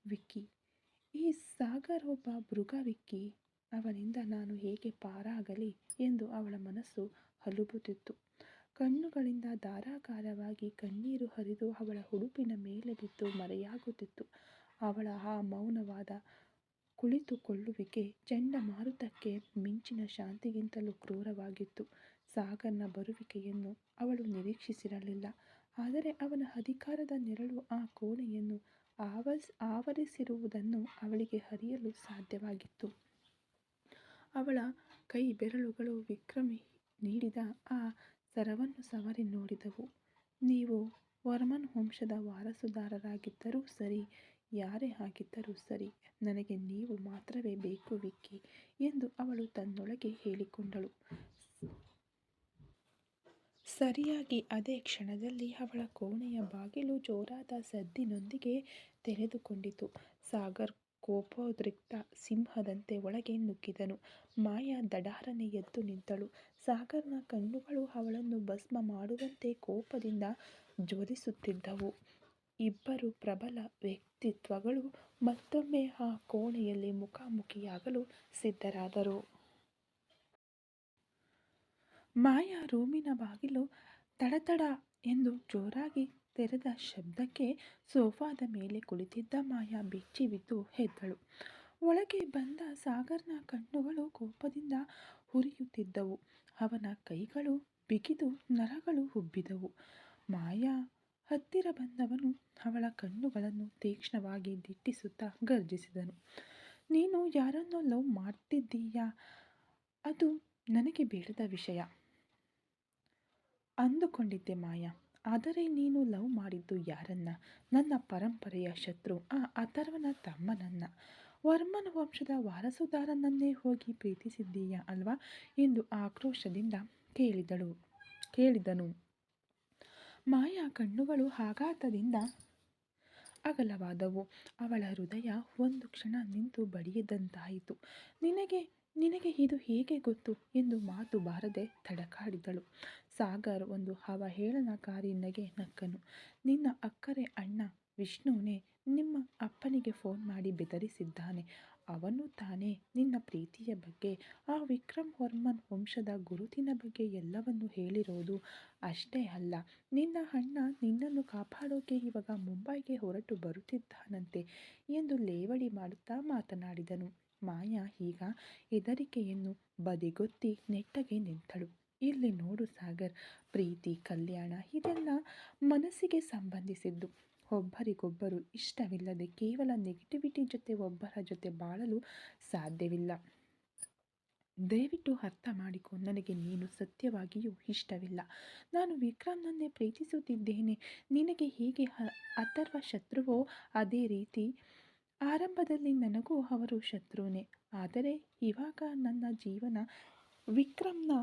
ವಿಕ್ಕಿ, ಈ ಸಾಗರ್ ಒಬ್ಬ ಮೃಗ ವಿಕ್ಕಿ. ಅವನಿಂದ ನಾನು ಹೇಗೆ ಪಾರಾಗಲಿ ಎಂದು ಅವಳ ಮನಸ್ಸು ಹಲುಬುತ್ತಿತ್ತು. ಕಣ್ಣುಗಳಿಂದ ಧಾರಾಕಾರವಾಗಿ ಕಣ್ಣೀರು ಹರಿದು ಅವಳ ಉಡುಪಿನ ಮೇಲೆ ಬಿದ್ದು ಮರೆಯಾಗುತ್ತಿತ್ತು. ಅವಳ ಆ ಮೌನವಾದ ಕುಳಿತುಕೊಳ್ಳುವಿಕೆ ಚಂಡಮಾರುತಕ್ಕೆ ಮಿಂಚಿನ ಶಾಂತಿಗಿಂತಲೂ ಕ್ರೂರವಾಗಿತ್ತು. ಸಾಗರ್ನ ಬರುವಿಕೆಯನ್ನು ಅವಳು ನಿರೀಕ್ಷಿಸಿರಲಿಲ್ಲ. ಆದರೆ ಅವನ ಅಧಿಕಾರದ ನೆರಳು ಆ ಕೋಣೆಯನ್ನು ಆವರಿಸಿರುವುದನ್ನು ಅವಳಿಗೆ ಅರಿಯಲು ಸಾಧ್ಯವಾಗಿತ್ತು. ಅವಳ ಕೈ ಬೆರಳುಗಳು ವಿಕ್ರಮ್ ನೀಡಿದ ಆ ಸರವನ್ನು ಸವರಿ ನೋಡಿದವು. ನೀವು ವರ್ಮನ್ ವಂಶದ ವಾರಸುದಾರರಾಗಿದ್ದರೂ ಸರಿ, ಯಾರೇ ಆಗಿದ್ದರೂ ಸರಿ, ನನಗೆ ನೀವು ಮಾತ್ರವೇ ಬೇಕು ವಿಕ್ಕಿ ಎಂದು ಅವಳು ತನ್ನೊಳಗೆ ಹೇಳಿಕೊಂಡಳು. ಸರಿಯಾಗಿ ಅದೇ ಕ್ಷಣದಲ್ಲಿ ಅವಳ ಕೋಣೆಯ ಬಾಗಿಲು ಜೋರಾದ ಸದ್ದಿನೊಂದಿಗೆ ತೆರೆದುಕೊಂಡಿತು. ಸಾಗರ್ ಕೋಪೋದ್ರಿಕ್ತ ಸಿಂಹದಂತೆ ಒಳಗೆ ನುಗ್ಗಿದನು. ಮಾಯಾ ದಡಾರನೆ ಎದ್ದು ನಿಂತಳು. ಸಾಗರ್ನ ಕಣ್ಣುಗಳು ಅವಳನ್ನು ಭಸ್ಮ ಮಾಡುವಂತೆ ಕೋಪದಿಂದ ಜ್ವಲಿಸುತ್ತಿದ್ದವು. ಇಬ್ಬರು ಪ್ರಬಲ ವ್ಯಕ್ತಿತ್ವಗಳು ಮತ್ತೊಮ್ಮೆ ಆ ಕೋಣೆಯಲ್ಲಿ ಮುಖಾಮುಖಿಯಾಗಲು ಸಿದ್ಧರಾದರು. ಮಾಯಾ ರೂಮಿನ ಬಾಗಿಲು ತಡತಡ ಎಂದು ಜೋರಾಗಿ ತೆರೆದ ಶಬ್ದಕ್ಕೆ ಸೋಫಾದ ಮೇಲೆ ಕುಳಿತಿದ್ದ ಮಾಯಾ ಬೆಚ್ಚಿ ಬಿದ್ದು ಎದ್ದಳು. ಒಳಗೆ ಬಂದ ಸಾಗರ್ನ ಕಣ್ಣುಗಳು ಕೋಪದಿಂದ ಉರಿಯುತ್ತಿದ್ದವು. ಅವನ ಕೈಗಳು ಬಿಗಿದು ನರಗಳು ಉಬ್ಬಿದವು. ಮಾಯಾ ಹತ್ತಿರ ಬಂದವನು ಅವಳ ಕಣ್ಣುಗಳನ್ನು ತೀಕ್ಷ್ಣವಾಗಿ ದಿಟ್ಟಿಸುತ್ತಾ ಗರ್ಜಿಸಿದನು. ನೀನು ಯಾರನ್ನೋ ಲವ್ ಮಾಡ್ತಿದ್ದೀಯಾ? ಅದು ನನಗೆ ಬೇಡದ ವಿಷಯ ಅಂದುಕೊಂಡಿದ್ದೆ ಮಾಯಾ. ಆದರೆ ನೀನು ಲವ್ ಮಾಡಿದ್ದು ಯಾರನ್ನ? ನನ್ನ ಪರಂಪರೆಯ ಶತ್ರು ಆ ಅಥರ್ವನ ತಮ್ಮನನ್ನ, ವರ್ಮನ ವಂಶದ ವಾರಸುದಾರನನ್ನೇ ಹೋಗಿ ಪ್ರೀತಿಸಿದ್ದೀಯಾ ಅಲ್ವಾ ಎಂದು ಆಕ್ರೋಶದಿಂದ ಕೇಳಿದನು. ಮಾಯಾ ಕಣ್ಣುಗಳು ಆಘಾತದಿಂದ ಅಗಲವಾದವು. ಅವಳ ಹೃದಯ ಒಂದು ಕ್ಷಣ ನಿಂತು ಬಡಿಯದಂತಾಯಿತು. ನಿನಗೆ ಇದು ಹೇಗೆ ಗೊತ್ತು ಎಂದು ಮಾತು ಬಾರದೆ ತಡಕಾಡಿದಳು. ಸಾಗರ್ ಒಂದು ಅವಹೇಳನಕಾರಿ ನಗೆ ನಕ್ಕನು. ನಿನ್ನ ಅಕ್ಕರೆ ಅಣ್ಣ ವಿಷ್ಣುನೇ ನಿಮ್ಮ ಅಪ್ಪನಿಗೆ ಫೋನ್ ಮಾಡಿ ಬೆದರಿಸಿದ್ದಾನೆ. ಅವನು ತಾನೇ ನಿನ್ನ ಪ್ರೀತಿಯ ಬಗ್ಗೆ, ಆ ವಿಕ್ರಮ್ ವರ್ಮನ್ ವಂಶದ ಗುರುತಿನ ಬಗ್ಗೆ ಎಲ್ಲವನ್ನೂ ಹೇಳಿರೋದು. ಅಷ್ಟೇ ಅಲ್ಲ, ನಿನ್ನ ಅಣ್ಣ ನಿನ್ನನ್ನು ಕಾಪಾಡೋಕೆ ಇವಾಗ ಮುಂಬೈಗೆ ಹೊರಟು ಬರುತ್ತಿದ್ದಾನಂತೆ ಎಂದು ಲೇವಡಿ ಮಾಡುತ್ತಾ ಮಾತನಾಡಿದನು. ಮಾಯಾ ಈಗ ಹೆದರಿಕೆಯನ್ನು ಬದಿಗೊತ್ತಿ ನೆಟ್ಟಗೆ ನಿಂತಳು. ಇಲ್ಲಿ ನೋಡು ಸಾಗರ್, ಪ್ರೀತಿ, ಕಲ್ಯಾಣ ಇದೆಲ್ಲ ಮನಸ್ಸಿಗೆ ಸಂಬಂಧಿಸಿದ್ದು. ಒಬ್ಬರಿಗೊಬ್ಬರು ಇಷ್ಟವಿಲ್ಲದೆ ಕೇವಲ ನೆಗೆಟಿವಿಟಿ ಜೊತೆ ಒಬ್ಬರ ಜೊತೆ ಬಾಳಲು ಸಾಧ್ಯವಿಲ್ಲ. ದಯವಿಟ್ಟು ಅರ್ಥ ಮಾಡಿಕೊ. ನನಗೆ ನೀನು ಸತ್ಯವಾಗಿಯೂ ಇಷ್ಟವಿಲ್ಲ. ನಾನು ವಿಕ್ರಮ್ನನ್ನೇ ಪ್ರೀತಿಸುತ್ತಿದ್ದೇನೆ. ನಿನಗೆ ಹೇಗೆ ಅಥರ್ವ ಶತ್ರುವೋ ಅದೇ ರೀತಿ ಆರಂಭದಲ್ಲಿ ನನಗೂ ಅವರು ಶತ್ರುನೇ. ಆದರೆ ಇವಾಗ ನನ್ನ ಜೀವನ ವಿಕ್ರಮ್ನ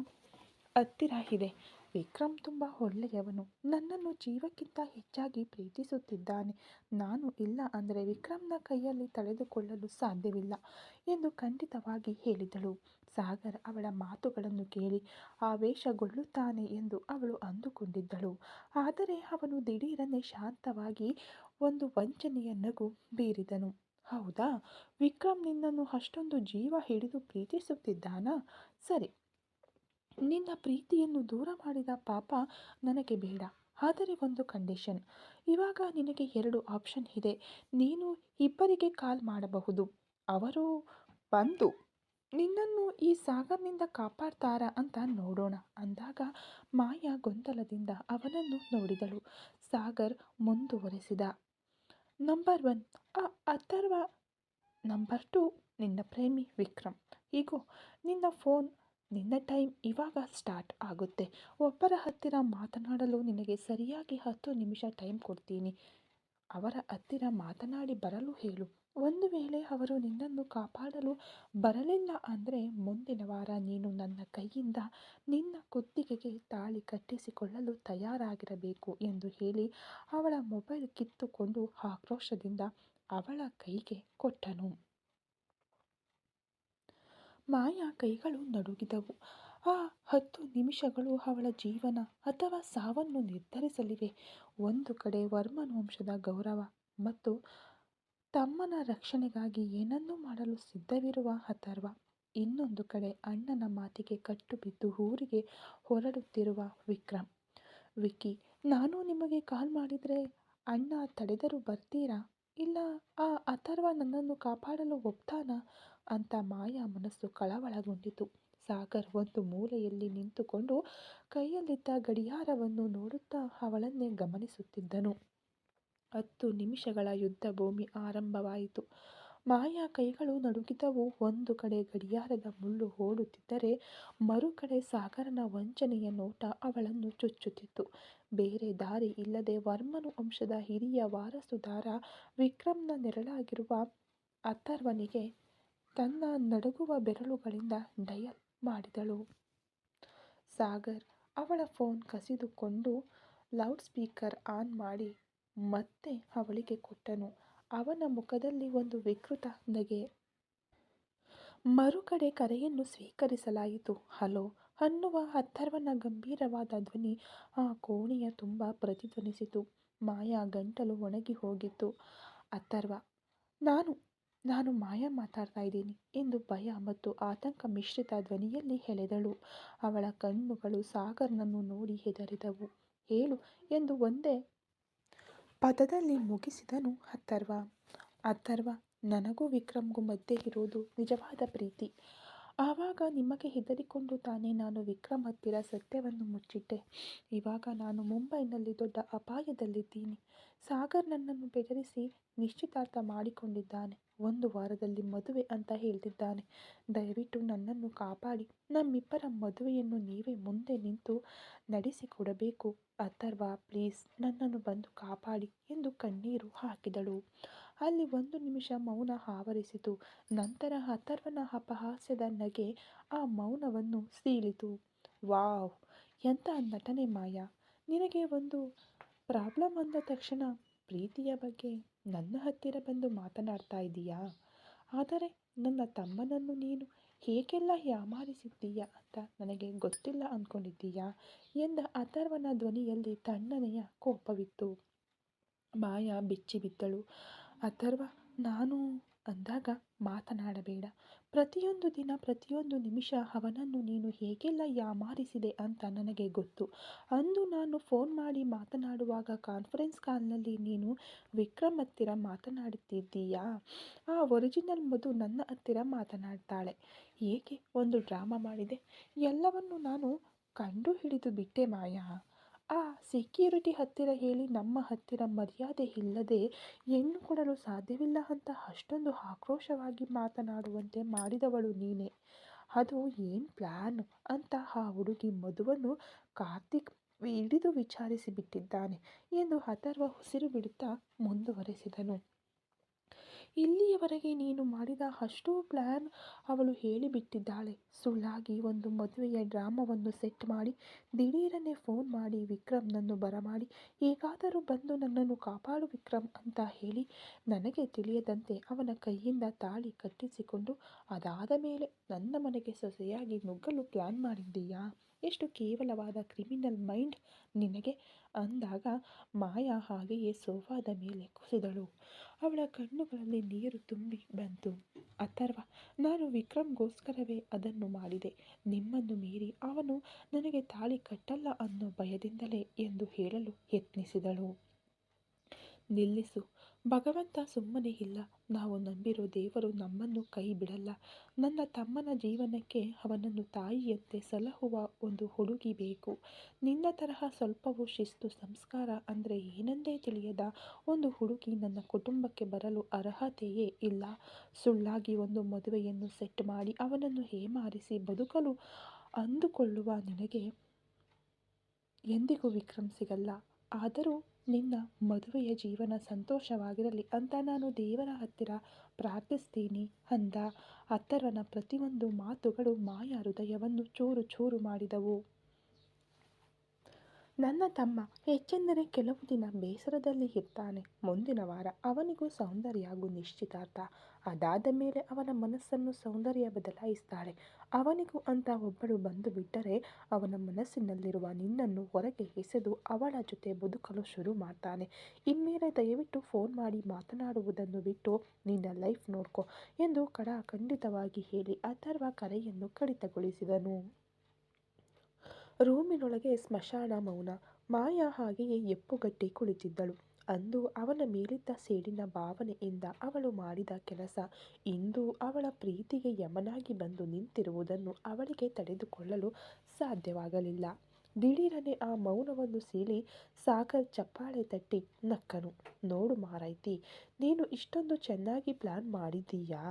ಹತ್ತಿರ ಇದೆ. ವಿಕ್ರಮ್ ತುಂಬ ಒಳ್ಳೆಯವನು. ನನ್ನನ್ನು ಜೀವಕ್ಕಿಂತ ಹೆಚ್ಚಾಗಿ ಪ್ರೀತಿಸುತ್ತಿದ್ದಾನೆ. ನಾನು ಇಲ್ಲ ಅಂದರೆ ವಿಕ್ರಮ್ನ ಕೈಯಲ್ಲಿ ತಡೆದುಕೊಳ್ಳಲು ಸಾಧ್ಯವಿಲ್ಲ ಎಂದು ಖಂಡಿತವಾಗಿ ಹೇಳಿದಳು. ಸಾಗರ್ ಅವಳ ಮಾತುಗಳನ್ನು ಕೇಳಿ ಆವೇಶಗೊಳ್ಳುತ್ತಾನೆ ಎಂದು ಅವಳು ಅಂದುಕೊಂಡಿದ್ದಳು. ಆದರೆ ಅವನು ದಿಢೀರನೆ ಶಾಂತವಾಗಿ ಒಂದು ವಂಚನೆಯ ನಗು ಬೀರಿದನು. ಹೌದಾ, ವಿಕ್ರಮ್ ನಿನ್ನನ್ನು ಅಷ್ಟೊಂದು ಜೀವ ಹಿಡಿದು ಪ್ರೀತಿಸುತ್ತಿದ್ದಾನಾ? ಸರಿ, ನಿನ್ನ ಪ್ರೀತಿಯನ್ನು ದೂರ ಮಾಡಿದ ಪಾಪ ನನಗೆ ಬೇಡ. ಆದರೆ ಒಂದು ಕಂಡೀಷನ್. ಇವಾಗ ನಿನಗೆ 2 ಆಪ್ಷನ್ ಇದೆ. ನೀನು ಇಬ್ಬರಿಗೆ ಕಾಲ್ ಮಾಡಬಹುದು. ಅವರು ಬಂದು ನಿನ್ನನ್ನು ಈ ಸಾಗರ್ನಿಂದ ಕಾಪಾಡ್ತಾರಾ ಅಂತ ನೋಡೋಣ ಅಂದಾಗ ಮಾಯಾ ಗೊಂದಲದಿಂದ ಅವನನ್ನು ನೋಡಿದಳು. ಸಾಗರ್ ಮುಂದುವರೆಸಿದ. ನಂಬರ್ 1 ಆ ಅಥರ್ವ. ನಂಬರ್ 2 ನಿನ್ನ ಪ್ರೇಮಿ ವಿಕ್ರಮ್. ಹೀಗೋ ನಿನ್ನ ಫೋನ್, ನಿನ್ನ ಟೈಮ್ ಇವಾಗ ಸ್ಟಾರ್ಟ್ ಆಗುತ್ತೆ. ಒಬ್ಬರ ಹತ್ತಿರ ಮಾತನಾಡಲು ನಿನಗೆ ಸರಿಯಾಗಿ 10 ನಿಮಿಷ ಟೈಮ್ ಕೊಡ್ತೀನಿ. ಅವರ ಹತ್ತಿರ ಮಾತನಾಡಿ ಬರಲು ಹೇಳು. ಒಂದು ವೇಳೆ ಅವರು ನಿನ್ನನ್ನು ಕಾಪಾಡಲು ಬರಲಿಲ್ಲ ಅಂದರೆ ಮುಂದಿನ ವಾರ ನೀನು ನನ್ನ ಕೈಯಿಂದ ನಿನ್ನ ಕುತ್ತಿಗೆಗೆ ತಾಳಿ ಕಟ್ಟಿಸಿಕೊಳ್ಳಲು ತಯಾರಾಗಿರಬೇಕು ಎಂದು ಹೇಳಿ ಅವಳ ಮೊಬೈಲ್ ಕಿತ್ತುಕೊಂಡು ಆಕ್ರೋಶದಿಂದ ಅವಳ ಕೈಗೆ ಕೊಟ್ಟನು. ಮಾಯಾ ಕೈಗಳು ನಡುಗಿದವು. ಆ 10 ನಿಮಿಷಗಳು ಅವಳ ಜೀವನ ಅಥವಾ ಸಾವನ್ನು ನಿರ್ಧರಿಸಲಿವೆ. ಒಂದು ಕಡೆ ವರ್ಮನ್ ವಂಶದ ಗೌರವ ಮತ್ತು ತಮ್ಮನ ರಕ್ಷಣೆಗಾಗಿ ಏನನ್ನೂ ಮಾಡಲು ಸಿದ್ಧವಿರುವ ಅಥರ್ವ. ಇನ್ನೊಂದು ಕಡೆ ಅಣ್ಣನ ಮಾತಿಗೆ ಕಟ್ಟು ಬಿದ್ದು ಊರಿಗೆ ಹೊರಡುತ್ತಿರುವ ವಿಕ್ರಮ್. ವಿಕ್ಕಿ, ನಾನು ನಿಮಗೆ ಕಾಲ್ ಮಾಡಿದರೆ ಅಣ್ಣ ತಡೆದರೂ ಬರ್ತೀರಾ? ಇಲ್ಲ ಆ ಅಥರ್ವ ನನ್ನನ್ನು ಕಾಪಾಡಲು ಒಪ್ತಾನಾ ಅಂತ ಮಾಯಾ ಮನಸ್ಸು ಕಳವಳಗೊಂಡಿತು. ಸಾಗರ್ ಒಂದು ಮೂಲೆಯಲ್ಲಿ ನಿಂತುಕೊಂಡು ಕೈಯಲ್ಲಿದ್ದ ಗಡಿಯಾರವನ್ನು ನೋಡುತ್ತಾ ಅವಳನ್ನೇ ಗಮನಿಸುತ್ತಿದ್ದನು. 10 ನಿಮಿಷಗಳ ಯುದ್ಧ ಭೂಮಿ ಆರಂಭವಾಯಿತು. ಮಾಯಾ ಕೈಗಳು ನಡುಗಿದವು. ಒಂದು ಕಡೆ ಗಡಿಯಾರದ ಮುಳ್ಳು ಓಡುತ್ತಿದ್ದರೆ ಮರು ಕಡೆ ಸಾಗರನ ವಂಚನೆಯ ನೋಟ ಅವಳನ್ನು ಚುಚ್ಚುತ್ತಿತ್ತು. ಬೇರೆ ದಾರಿ ಇಲ್ಲದೆ ವರ್ಮನ್ ವಂಶದ ಹಿರಿಯ ವಾರಸುದಾರ ವಿಕ್ರಮ್ನ ನೆರಳಾಗಿರುವ ಅಥರ್ವನಿಗೆ ತನ್ನ ನಡುಗುವ ಬೆರಳುಗಳಿಂದ ಡಯಲ್ ಮಾಡಿದಳು. ಸಾಗರ್ ಅವಳ ಫೋನ್ ಕಸಿದುಕೊಂಡು ಲೌಡ್ ಸ್ಪೀಕರ್ ಆನ್ ಮಾಡಿ ಮತ್ತೆ ಅವಳಿಗೆ ಕೊಟ್ಟನು. ಅವನ ಮುಖದಲ್ಲಿ ಒಂದು ವಿಕೃತ ನಗೆ. ಮರುಕಡೆ ಕರೆಯನ್ನು ಸ್ವೀಕರಿಸಲಾಯಿತು. ಹಲೋ ಅನ್ನುವ ಅಥರ್ವನ ಗಂಭೀರವಾದ ಧ್ವನಿ ಆ ಕೋಣೆಯ ತುಂಬ ಪ್ರತಿಧ್ವನಿಸಿತು. ಮಾಯಾ ಗಂಟಲು ಒಣಗಿ ಹೋಗಿತ್ತು. ಅಥರ್ವ, ನಾನು ನಾನು ಮಾಯಾ ಮಾತಾಡ್ತಾ ಇದ್ದೀನಿ ಎಂದು ಭಯ ಮತ್ತು ಆತಂಕ ಮಿಶ್ರಿತ ಧ್ವನಿಯಲ್ಲಿ ಎಳೆದಳು. ಅವಳ ಕಣ್ಣುಗಳು ಸಾಗರ್ನನ್ನು ನೋಡಿ ಹೆದರಿದವು. ಹೇಳು ಎಂದು ಒಂದೇ ಪದದಲ್ಲಿ ಮುಗಿಸಿದನು ಅಥರ್ವ. ಅಥರ್ವ, ನನಗೂ ವಿಕ್ರಮ್ಗೂ ಮಧ್ಯೆ ಇರೋದು ನಿಜವಾದ ಪ್ರೀತಿ. ಆವಾಗ ನಿಮಗೆ ಹೆದರಿಕೊಂಡು ತಾನೇ ನಾನು ವಿಕ್ರಮ್ ಹತ್ತಿರ ಸತ್ಯವನ್ನು ಮುಚ್ಚಿಟ್ಟೆ. ಇವಾಗ ನಾನು ಮುಂಬೈನಲ್ಲಿ ದೊಡ್ಡ ಅಪಾಯದಲ್ಲಿದ್ದೀನಿ. ಸಾಗರ್ ನನ್ನನ್ನು ಬೆದರಿಸಿ ನಿಶ್ಚಿತಾರ್ಥ ಮಾಡಿಕೊಂಡಿದ್ದಾನೆ. 1 ವಾರದಲ್ಲಿ ಮದುವೆ ಅಂತ ಹೇಳ್ತಿದ್ದಾನೆ. ದಯವಿಟ್ಟು ನನ್ನನ್ನು ಕಾಪಾಡಿ. ನಮ್ಮಿಬ್ಬರ ಮದುವೆಯನ್ನು ನೀವೇ ಮುಂದೆ ನಿಂತು ನಡೆಸಿಕೊಡಬೇಕು. ಅಥರ್ವ, ಪ್ಲೀಸ್ ನನ್ನನ್ನು ಬಂದು ಕಾಪಾಡಿ ಎಂದು ಕಣ್ಣೀರು ಹಾಕಿದಳು. ಅಲ್ಲಿ 1 ನಿಮಿಷ ಮೌನ ಆವರಿಸಿತು. ನಂತರ ಅಥರ್ವನ ಅಪಹಾಸ್ಯದ ನಗೆ ಆ ಮೌನವನ್ನು ಸೀಳಿತು. ವಾವ್, ಎಂಥ ನಟನೆ ಮಾಯಾ. ನಿನಗೆ ಒಂದು ಪ್ರಾಬ್ಲಮ್ ಅಂದ ತಕ್ಷಣ ಪ್ರೀತಿಯ ಬಗ್ಗೆ ನನ್ನ ಹತ್ತಿರ ಬಂದು ಮಾತನಾಡ್ತಾ ಇದ್ದೀಯಾ? ಆದರೆ ನನ್ನ ತಮ್ಮನನ್ನು ನೀನು ಹೇಗೆಲ್ಲ ಯಾಮಾರಿಸಿದ್ದೀಯ ಅಂತ ನನಗೆ ಗೊತ್ತಿಲ್ಲ ಅಂದ್ಕೊಂಡಿದ್ದೀಯಾ ಎಂದ ಅಥರ್ವನ ಧ್ವನಿಯಲ್ಲಿ ತಣ್ಣನೆಯ ಕೋಪವಿತ್ತು. ಮಾಯಾ ಬೆಚ್ಚಿಬಿದ್ದಳು. ಅಥರ್ವ, ನಾನು ಅಂದಾಗ ಮಾತನಾಡಬೇಡ. ಪ್ರತಿಯೊಂದು ದಿನ ಪ್ರತಿಯೊಂದು ನಿಮಿಷ ಅವನನ್ನು ನೀನು ಹೇಗೆಲ್ಲ ಯಾಮಾರಿಸಿದೆ ಅಂತ ನನಗೆ ಗೊತ್ತು. ಅಂದು ನಾನು ಫೋನ್ ಮಾಡಿ ಮಾತನಾಡುವಾಗ ಕಾನ್ಫರೆನ್ಸ್ ಕಾಲ್ನಲ್ಲಿ ನೀನು ವಿಕ್ರಮ್ ಹತ್ತಿರ ಮಾತನಾಡುತ್ತಿದ್ದೀಯಾ? ಆ ಒರಿಜಿನಲ್ ಮಧು ನನ್ನ ಹತ್ತಿರ ಮಾತನಾಡ್ತಾಳೆ. ಏಕೆ ಒಂದು ಡ್ರಾಮಾ ಮಾಡಿದೆ? ಎಲ್ಲವನ್ನು ನಾನು ಕಂಡು ಹಿಡಿದು ಬಿಟ್ಟೆ ಮಾಯಾ. ಆ ಸೆಕ್ಯೂರಿಟಿ ಹತ್ತಿರ ಹೇಳಿ ನಮ್ಮ ಹತ್ತಿರ ಮರ್ಯಾದೆ ಇಲ್ಲದೆ ಹೆಣ್ಣು ಕೊಡಲು ಸಾಧ್ಯವಿಲ್ಲ ಅಂತ ಅಷ್ಟೊಂದು ಆಕ್ರೋಶವಾಗಿ ಮಾತನಾಡುವಂತೆ ಮಾಡಿದವಳು ನೀನೇ. ಅದು ಏನು ಪ್ಲ್ಯಾನ್ ಅಂತ ಆ ಹುಡುಗಿ ಮಧುವನ್ನು ಕಾರ್ತಿಕ್ ಹಿಡಿದು ವಿಚಾರಿಸಿ ಬಿಟ್ಟಿದ್ದಾನೆ ಎಂದು ಅಥರ್ವ ಉಸಿರು ಬಿಡುತ್ತಾ ಮುಂದುವರೆಸಿದನು. ಇಲ್ಲಿಯವರೆಗೆ ನೀನು ಮಾಡಿದ ಅಷ್ಟೂ ಪ್ಲ್ಯಾನ್ ಅವಳು ಹೇಳಿಬಿಟ್ಟಿದ್ದಾಳೆ. ಸುಳ್ಳಾಗಿ ಒಂದು ಮದುವೆಯ ಡ್ರಾಮಾವನ್ನು ಸೆಟ್ ಮಾಡಿ ದಿಢೀರನೆ ಫೋನ್ ಮಾಡಿ ವಿಕ್ರಮ್ನನ್ನು ಬರಮಾಡಿ ಹೇಗಾದರೂ ಬಂದು ನನ್ನನ್ನು ಕಾಪಾಡು ವಿಕ್ರಮ್ ಅಂತ ಹೇಳಿ ನನಗೆ ತಿಳಿಯದಂತೆ ಅವನ ಕೈಯಿಂದ ತಾಳಿ ಕಟ್ಟಿಸಿಕೊಂಡು ಅದಾದ ಮೇಲೆ ನನ್ನ ಮನೆಗೆ ಸೊಸೆಯಾಗಿ ನುಗ್ಗಲು ಪ್ಲ್ಯಾನ್ ಮಾಡಿದ್ದೀಯಾ? ಎಷ್ಟು ಕೇವಲವಾದ ಕ್ರಿಮಿನಲ್ ಮೈಂಡ್ ನಿನಗೆ ಅಂದಾಗ ಮಾಯಾ ಹಾಗೆಯೇ ಸೋಫಾದ ಮೇಲೆ ಕುಸಿದಳು. ಅವಳ ಕಣ್ಣುಗಳಲ್ಲಿ ನೀರು ತುಂಬಿ ಬಂತು. ಅಥರ್ವ, ನಾನು ವಿಕ್ರಮ್ಗೋಸ್ಕರವೇ ಅದನ್ನು ಮಾಡಿದೆ. ನಿಮ್ಮನ್ನು ಮೀರಿ ಅವನು ನನಗೆ ತಾಳಿ ಕಟ್ಟಲ್ಲ ಅನ್ನೋ ಭಯದಿಂದಲೇ ಎಂದು ಹೇಳಲು ಯತ್ನಿಸಿದಳು. ನಿಲ್ಲಿಸು. ಭಗವಂತ ಸುಮ್ಮನೆ ಇಲ್ಲ. ನಾವು ನಂಬಿರೋ ದೇವರು ನಮ್ಮನ್ನು ಕೈ ಬಿಡಲ್ಲ. ನನ್ನ ತಮ್ಮನ ಜೀವನಕ್ಕೆ ಅವನನ್ನು ತಾಯಿಯಂತೆ ಸಲಹುವ ಒಂದು ಹುಡುಗಿ ಬೇಕು. ನಿನ್ನ ತರಹ ಸ್ವಲ್ಪವೂ ಶಿಸ್ತು ಸಂಸ್ಕಾರ ಅಂದರೆ ಏನೆಂದೇ ತಿಳಿಯದ ಒಂದು ಹುಡುಗಿ ನನ್ನ ಕುಟುಂಬಕ್ಕೆ ಬರಲು ಅರ್ಹತೆಯೇ ಇಲ್ಲ. ಸುಳ್ಳಾಗಿ ಒಂದು ಮದುವೆಯನ್ನು ಸೆಟ್ ಮಾಡಿ ಅವನನ್ನು ಏಮಾರಿಸಿ ಬದುಕಲು ಅಂದುಕೊಳ್ಳುವ ನಿನಗೆ ಎಂದಿಗೂ ವಿಕ್ರಮ್ ಸಿಗಲ್ಲ. ಆದರೂ ನಿನ್ನ ಮದುವೆಯ ಜೀವನ ಸಂತೋಷವಾಗಿರಲಿ ಅಂತ ನಾನು ದೇವರ ಹತ್ತಿರ ಪ್ರಾರ್ಥಿಸ್ತೀನಿ ಅಂದ. ಅಥರ್ವನ ಪ್ರತಿಯೊಂದು ಮಾತುಗಳು ಮಾಯಾ ಹೃದಯವನ್ನು ಚೂರು ಚೂರು ಮಾಡಿದವು. ನನ್ನ ತಮ್ಮ ಹೆಚ್ಚೆಂದರೆ ಕೆಲವು ದಿನ ಬೇಸರದಲ್ಲಿ ಇರ್ತಾನೆ. ಮುಂದಿನ ವಾರ ಅವನಿಗೂ ಸೌಂದರ್ಯಗೂ ನಿಶ್ಚಿತಾರ್ಥ. ಅದಾದ ಮೇಲೆ ಅವನ ಮನಸ್ಸನ್ನು ಸೌಂದರ್ಯ ಬದಲಾಯಿಸ್ತಾಳೆ. ಅವನಿಗೂ ಅಂತ ಒಬ್ಬಳು ಬಂದು ಬಿಟ್ಟರೆ ಅವನ ಮನಸ್ಸಿನಲ್ಲಿರುವ ನಿನ್ನನ್ನು ಹೊರಗೆ ಎಸೆದು ಅವಳ ಜೊತೆ ಬದುಕಲು ಶುರು ಮಾಡ್ತಾನೆ. ಇನ್ಮೇಲೆ ದಯವಿಟ್ಟು ಫೋನ್ ಮಾಡಿ ಮಾತನಾಡುವುದನ್ನು ಬಿಟ್ಟು ನಿನ್ನ ಲೈಫ್ ನೋಡ್ಕೊ ಎಂದು ಖಡಾಖಂಡಿತವಾಗಿ ಹೇಳಿ ಅಥರ್ವ ಕರೆಯನ್ನು ಕಡಿತಗೊಳಿಸಿದನು. ರೂಮಿನೊಳಗೆ ಸ್ಮಶಾನ ಮೌನ. ಮಾಯಾ ಹಾಗೆಯೇ ಹೆಪ್ಪುಗಟ್ಟಿ ಕುಳಿತಿದ್ದಳು. ಅಂದು ಅವನ ಮೇಲಿದ್ದ ಸೇಡಿನ ಭಾವನೆಯಿಂದ ಅವಳು ಮಾಡಿದ ಕೆಲಸ ಇಂದು ಅವಳ ಪ್ರೀತಿಗೆ ಯಮನಾಗಿ ಬಂದು ನಿಂತಿರುವುದನ್ನು ಅವಳಿಗೆ ತಡೆದುಕೊಳ್ಳಲು ಸಾಧ್ಯವಾಗಲಿಲ್ಲ. ದಿಢೀರನೆ ಆ ಮೌನವನ್ನು ಸೀಳಿ ಸಾಗರ್ ಚಪ್ಪಾಳೆ ತಟ್ಟಿ ನಕ್ಕನು. ನೋಡು ಮಾರೈತಿ, ನೀನು ಇಷ್ಟೊಂದು ಚೆನ್ನಾಗಿ ಪ್ಲ್ಯಾನ್ ಮಾಡಿದ್ದೀಯಾ?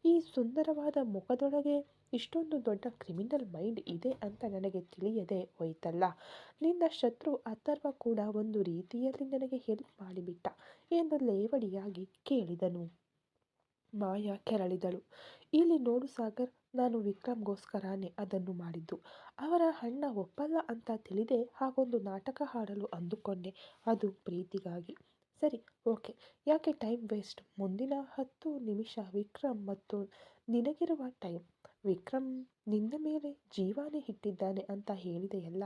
ಈ ಸುಂದರವಾದ ಮುಖದೊಳಗೆ ಇಷ್ಟೊಂದು ದೊಡ್ಡ ಕ್ರಿಮಿನಲ್ ಮೈಂಡ್ ಇದೆ ಅಂತ ನನಗೆ ತಿಳಿಯದೆ ಹೋಯ್ತಲ್ಲ. ನಿನ್ನ ಶತ್ರು ಅಥರ್ವ ಕೂಡ ಒಂದು ರೀತಿಯಲ್ಲಿ ನನಗೆ ಹೆಲ್ಪ್ ಮಾಡಿಬಿಟ್ಟ ಎಂದು ಲೇವಡಿಯಾಗಿ ಕೇಳಿದನು. ಮಾಯಾ ಕೆರಳಿದಳು. ಇಲ್ಲಿ ನೋಡು ಸಾಗರ್, ನಾನು ವಿಕ್ರಮ್ಗೋಸ್ಕರನೇ ಅದನ್ನು ಮಾಡಿದ್ದು. ಅವರ ಅಣ್ಣ ಒಪ್ಪಲ್ಲ ಅಂತ ತಿಳಿದೆ ಹಾಗೊಂದು ನಾಟಕ ಆಡಲು ಅಂದುಕೊಂಡೆ. ಅದು ಪ್ರೀತಿಗಾಗಿ. ಸರಿ, ಓಕೆ. ಯಾಕೆ ಟೈಮ್ ವೇಸ್ಟ್? ಮುಂದಿನ 10 ನಿಮಿಷ ವಿಕ್ರಮ್ ಮತ್ತು ನಿನಗಿರುವ ಟೈಮ್. ವಿಕ್ರಮ್ ನಿನ್ನ ಮೇಲೆ ಜೀವಾನೇ ಇಟ್ಟಿದ್ದಾನೆ ಅಂತ ಹೇಳಿದೆಯಲ್ಲ,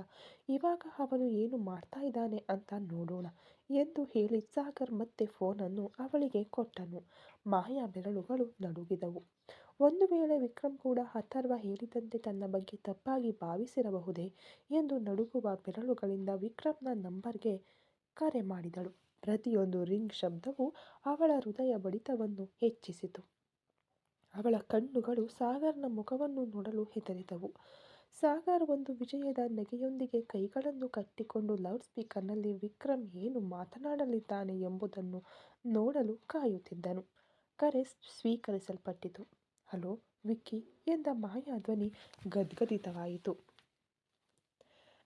ಇವಾಗ ಅವನು ಏನು ಮಾಡ್ತಾ ಇದ್ದಾನೆ ಅಂತ ನೋಡೋಣ ಎಂದು ಹೇಳಿ ಸಾಗರ್ ಮತ್ತೆ ಫೋನನ್ನು ಅವಳಿಗೆ ಕೊಟ್ಟನು. ಮಾಯಾ ಬೆರಳುಗಳು ನಡುಗಿದವು. ಒಂದು ವೇಳೆ ವಿಕ್ರಮ್ ಕೂಡ ಅಥರ್ವ ಹೇಳಿದಂತೆ ತನ್ನ ಬಗ್ಗೆ ತಪ್ಪಾಗಿ ಭಾವಿಸಿರಬಹುದೇ ಎಂದು ನಡುಗುವ ಬೆರಳುಗಳಿಂದ ವಿಕ್ರಮ್ನ ನಂಬರ್ಗೆ ಕರೆ ಮಾಡಿದಳು. ಪ್ರತಿಯೊಂದು ರಿಂಗ್ ಶಬ್ದವೂ ಅವಳ ಹೃದಯ ಬಡಿತವನ್ನು ಹೆಚ್ಚಿಸಿತು. ಅವಳ ಕಣ್ಣುಗಳು ಸಾಗರ್ನ ಮುಖವನ್ನು ನೋಡಲು ಹೆದರಿದವು. ಸಾಗರ್ ಒಂದು ವಿಜಯದ ನಗೆಯೊಂದಿಗೆ ಕೈಗಳನ್ನು ಕಟ್ಟಿಕೊಂಡು ಲೌಡ್ ಸ್ಪೀಕರ್ನಲ್ಲಿ ವಿಕ್ರಮ್ ಏನು ಮಾತನಾಡಲಿದ್ದಾನೆ ಎಂಬುದನ್ನು ನೋಡಲು ಕಾಯುತ್ತಿದ್ದನು. ಕರೆ ಸ್ವೀಕರಿಸಲ್ಪಟ್ಟಿತು. ಹಲೋ ವಿಕ್ಕಿ ಎಂದ ಮಾಯಾ ಧ್ವನಿ ಗದ್ಗದಿತವಾಯಿತು.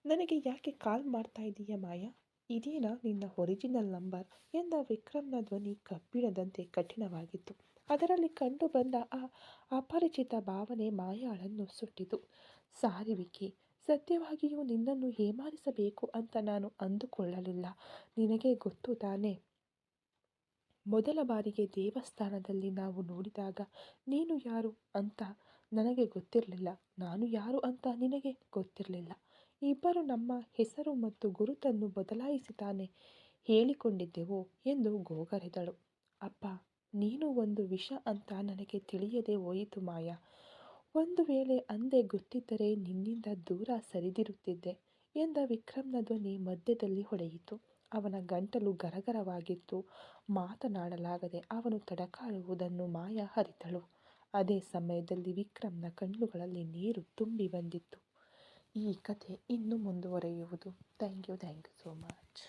ನನಗೆ ಯಾಕೆ ಕಾಲ್ ಮಾಡ್ತಾ ಇದೀಯ ಮಾಯಾ? ಇದೇನಾ ನಿನ್ನ ಒರಿಜಿನಲ್ ನಂಬರ್ ಎಂದ ವಿಕ್ರಮ್ನ ಧ್ವನಿ ಕಬ್ಬಿಣದಂತೆ ಕಠಿಣವಾಗಿತ್ತು. ಅದರಲ್ಲಿ ಕಂಡು ಬಂದ ಆ ಅಪರಿಚಿತ ಭಾವನೆ ಮಾಯಾಳನ್ನು ಸುಟ್ಟಿತು. ಸಾರಿ ವಿಕ್ಕಿ, ಸತ್ಯವಾಗಿಯೂ ನಿನ್ನನ್ನು ಏಮಾರಿಸಬೇಕು ಅಂತ ನಾನು ಅಂದುಕೊಳ್ಳಲಿಲ್ಲ. ನಿನಗೆ ಗೊತ್ತು ತಾನೇ, ಮೊದಲ ಬಾರಿಗೆ ದೇವಸ್ಥಾನದಲ್ಲಿ ನಾವು ನೋಡಿದಾಗ ನೀನು ಯಾರು ಅಂತ ನನಗೆ ಗೊತ್ತಿರಲಿಲ್ಲ, ನಾನು ಯಾರು ಅಂತ ನಿನಗೆ ಗೊತ್ತಿರಲಿಲ್ಲ. ಇಬ್ಬರು ನಮ್ಮ ಹೆಸರು ಮತ್ತು ಗುರುತನ್ನು ಬದಲಾಯಿಸಿ ತಾನೇ ಹೇಳಿಕೊಂಡಿದ್ದೆವು ಎಂದು ಗೋಗರೆದಳು. ಅಪ್ಪ, ನೀನು ಒಂದು ವಿಷ ಅಂತ ನನಗೆ ತಿಳಿಯದೆ ಹೋಯಿತು ಮಾಯಾ. ಒಂದು ವೇಳೆ ಅಂದೇ ಗೊತ್ತಿದ್ದರೆ ನಿನ್ನಿಂದ ದೂರ ಸರಿದಿರುತ್ತಿದ್ದೆ ಎಂದ ವಿಕ್ರಮ್ನ ಧ್ವನಿ ಮಧ್ಯದಲ್ಲಿ ಹೊಳೆಯಿತು. ಅವನ ಗಂಟಲು ಗರಗರವಾಗಿತ್ತು. ಮಾತನಾಡಲಾಗದೆ ಅವನು ತಡಕಾಡುವುದನ್ನು ಮಾಯಾ ಅರಿತಳು. ಅದೇ ಸಮಯದಲ್ಲಿ ವಿಕ್ರಮ್ನ ಕಣ್ಣುಗಳಲ್ಲಿ ನೀರು ತುಂಬಿ ಬಂದಿತ್ತು. ಈ ಕಥೆ ಇನ್ನು ಮುಂದುವರಿಯುವುದು. Thank you so much.